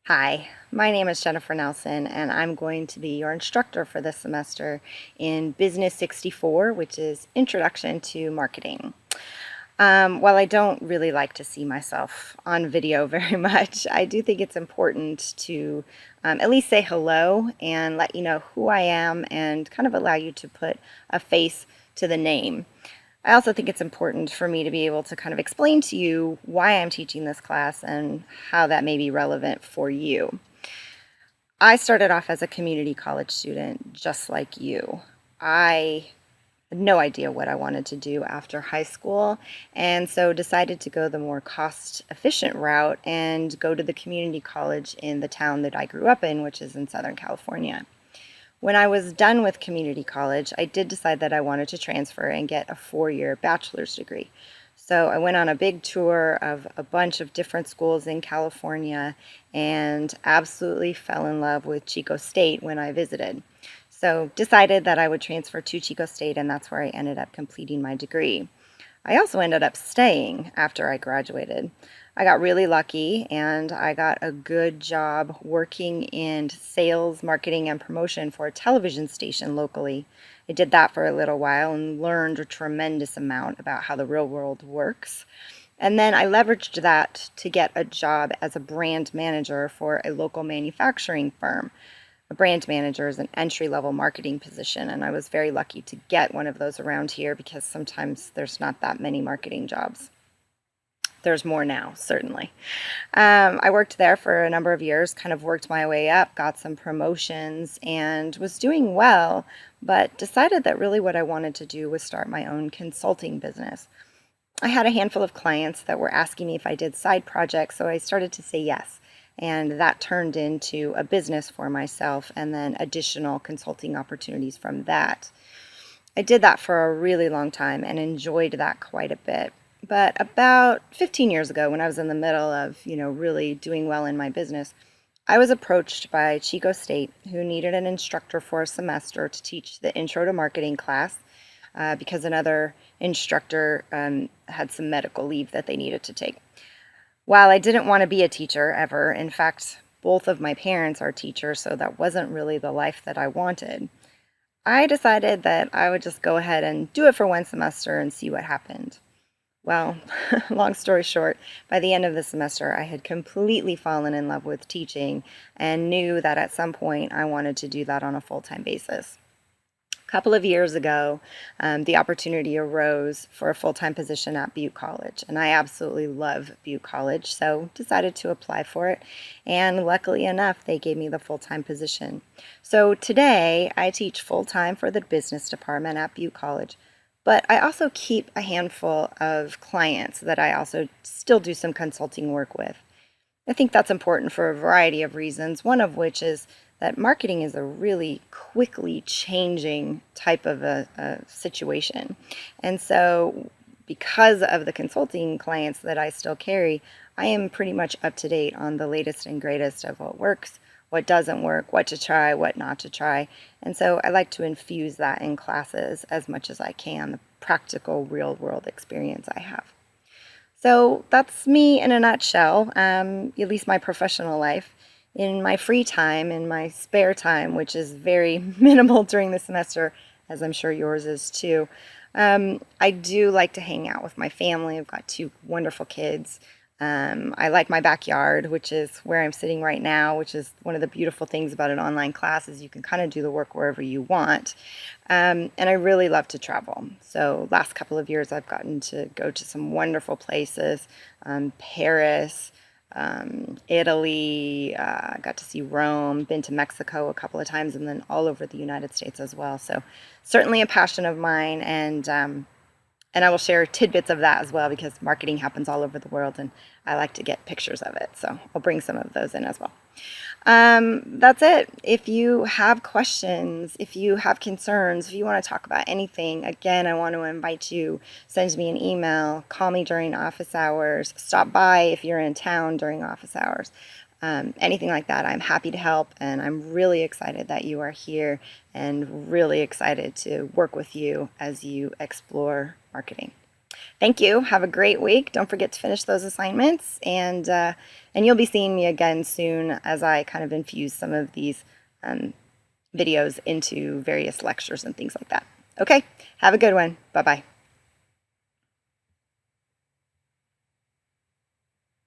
Hi, my name is Jennifer Nelsen, and I'm going to be your instructor for this semester in Business 64, which is Introduction to Marketing. While I don't really like to see myself on video very much, I do think it's important to at least say hello and let you know who I am and kind of allow you to put a face to the name. I also think it's important for me to be able to kind of explain to you why I'm teaching this class and how that may be relevant for you. I started off as a community college student just like you. I had no idea what I wanted to do after high school, and so decided to go the more cost efficient route and go to the community college in the town that I grew up in, which is in Southern California. When I was done with community college, I did decide that I wanted to transfer and get a 4-year bachelor's degree. So I went on a big tour of a bunch of different schools in California and absolutely fell in love with Chico State when I visited. So decided that I would transfer to Chico State, and that's where I ended up completing my degree. I also ended up staying after I graduated. I got really lucky and I got a good job working in sales, marketing, and promotion for a television station locally. I did that for a little while and learned a tremendous amount about how the real world works. And then I leveraged that to get a job as a brand manager for a local manufacturing firm. A brand manager is an entry-level marketing position, and I was very lucky to get one of those around here because sometimes there's not that many marketing jobs. There's more now, certainly. I worked there for a number of years, kind of worked my way up, got some promotions, and was doing well, but decided that really what I wanted to do was start my own consulting business. I had a handful of clients that were asking me if I did side projects, so I started to say yes. And that turned into a business for myself and then additional consulting opportunities from that. I did that for a really long time and enjoyed that quite a bit. But about 15 years ago, when I was in the middle of, really doing well in my business, I was approached by Chico State, who needed an instructor for a semester to teach the Intro to Marketing class because another instructor had some medical leave that they needed to take. While I didn't want to be a teacher ever, in fact, both of my parents are teachers, so that wasn't really the life that I wanted. I decided that I would just go ahead and do it for one semester and see what happened. Well, long story short, by the end of the semester, I had completely fallen in love with teaching and knew that at some point I wanted to do that on a full-time basis. Couple of years ago, the opportunity arose for a full-time position at Butte College, and I absolutely love Butte College, so decided to apply for it, and luckily enough, they gave me the full-time position. So today, I teach full-time for the business department at Butte College, but I also keep a handful of clients that I also still do some consulting work with. I think that's important for a variety of reasons, one of which is that marketing is a really quickly changing type of a situation. And so, because of the consulting clients that I still carry, I am pretty much up to date on the latest and greatest of what works, what doesn't work, what to try, what not to try. And so, I like to infuse that in classes as much as I can, the practical, real world experience I have. So that's me in a nutshell, at least my professional life. In my free time, in my spare time, which is very minimal during the semester, as I'm sure yours is too, I do like to hang out with my family. I've got two wonderful kids. I like my backyard, which is where I'm sitting right now, which is one of the beautiful things about an online class is you can kind of do the work wherever you want. And I really love to travel. So last couple of years, I've gotten to go to some wonderful places, Paris, Italy, got to see Rome, been to Mexico a couple of times, and then all over the United States as well. So certainly a passion of mine, and I will share tidbits of that as well because marketing happens all over the world and I like to get pictures of it. So I'll bring some of those in as well. That's it. If you have questions, if you have concerns, if you want to talk about anything, again, I want to invite you, send me an email, call me during office hours, stop by if you're in town during office hours. Anything like that, I'm happy to help, and I'm really excited that you are here and really excited to work with you as you explore marketing. Thank you. Have a great week. Don't forget to finish those assignments, and you'll be seeing me again soon as I kind of infuse some of these videos into various lectures and things like that. Okay, have a good one. Bye-bye.